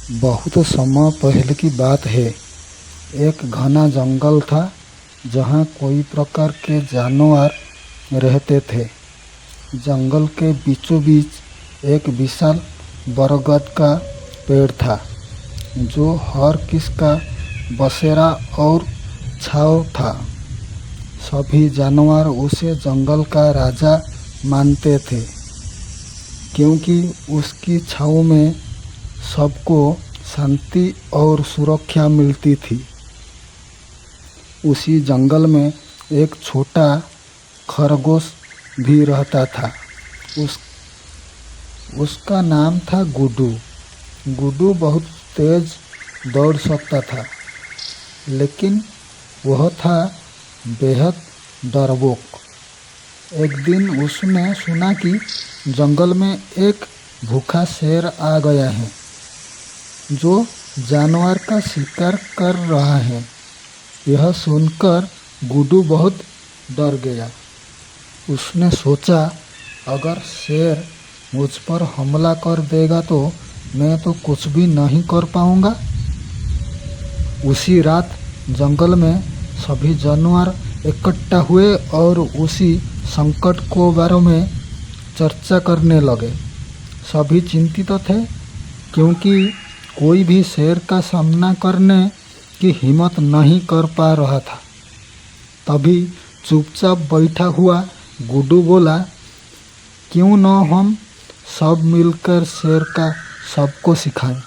बहुत समय पहले की बात है। एक घना जंगल था जहाँ कोई प्रकार के जानवर रहते थे। जंगल के बीचों बीच एक विशाल बरगद का पेड़ था जो हर किसी का बसेरा और छांव था। सभी जानवर उसे जंगल का राजा मानते थे क्योंकि उसकी छांव में सबको शांति और सुरक्षा मिलती थी। उसी जंगल में एक छोटा खरगोश भी रहता था। उसका नाम था गुड्डू। गुड्डू बहुत तेज दौड़ सकता था, लेकिन वह था बेहद डरपोक। एक दिन उसने सुना कि जंगल में एक भूखा शेर आ गया है जो जानवर का शिकार कर रहा है। यह सुनकर गुड्डू बहुत डर गया। उसने सोचा, अगर शेर मुझ पर हमला कर देगा तो मैं तो कुछ भी नहीं कर पाऊंगा। उसी रात जंगल में सभी जानवर इकट्ठा हुए और उसी संकट को बारे में चर्चा करने लगे। सभी चिंतित थे क्योंकि कोई भी शेर का सामना करने की हिम्मत नहीं कर पा रहा था। तभी चुपचाप बैठा हुआ गुड्डू बोला, क्यों न हम सब मिलकर शेर का सबको सिखाएं।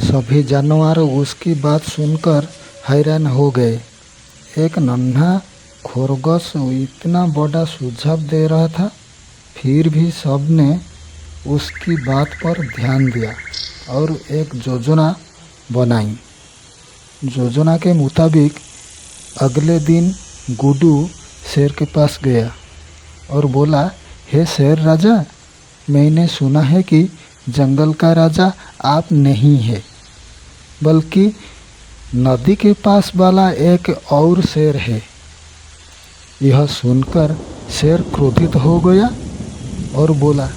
सभी जानवर उसकी बात सुनकर हैरान हो गए। एक नन्हा खरगोश इतना बड़ा सुझाव दे रहा था, फिर भी सबने उसकी बात पर ध्यान दिया और एक योजना बनाई। योजना के मुताबिक अगले दिन गुड्डू शेर के पास गया और बोला, हे शेर राजा, मैंने सुना है कि जंगल का राजा आप नहीं है, बल्कि नदी के पास वाला एक और शेर है। यह सुनकर शेर क्रोधित हो गया और बोला,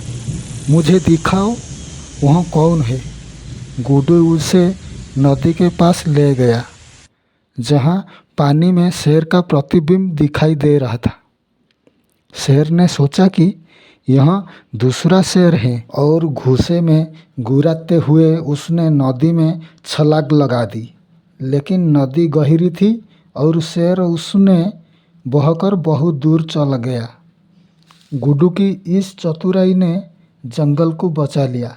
मुझे दिखाओ वह कौन है। गुड्डू उसे नदी के पास ले गया जहाँ पानी में शेर का प्रतिबिंब दिखाई दे रहा था। शेर ने सोचा कि यह दूसरा शेर है और गुस्से में गुर्राते हुए उसने नदी में छलांग लगा दी। लेकिन नदी गहरी थी और शेर उसमें बहकर बहुत दूर चला गया। गुड्डू की इस चतुराई ने जंगल को बचा लिया।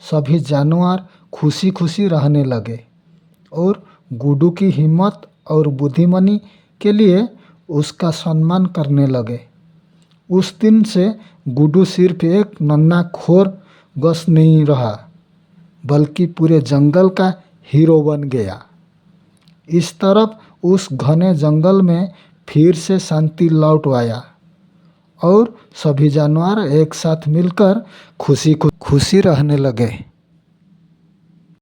सभी जानवर खुशी खुशी रहने लगे और गुड्डू की हिम्मत और बुद्धिमानी के लिए उसका सम्मान करने लगे। उस दिन से गुड्डू सिर्फ एक नन्हा खरगोश नहीं रहा, बल्कि पूरे जंगल का हीरो बन गया। इस तरफ उस घने जंगल में फिर से शांति लौट आया और सभी जानवर एक साथ मिलकर खुशी रहने लगे।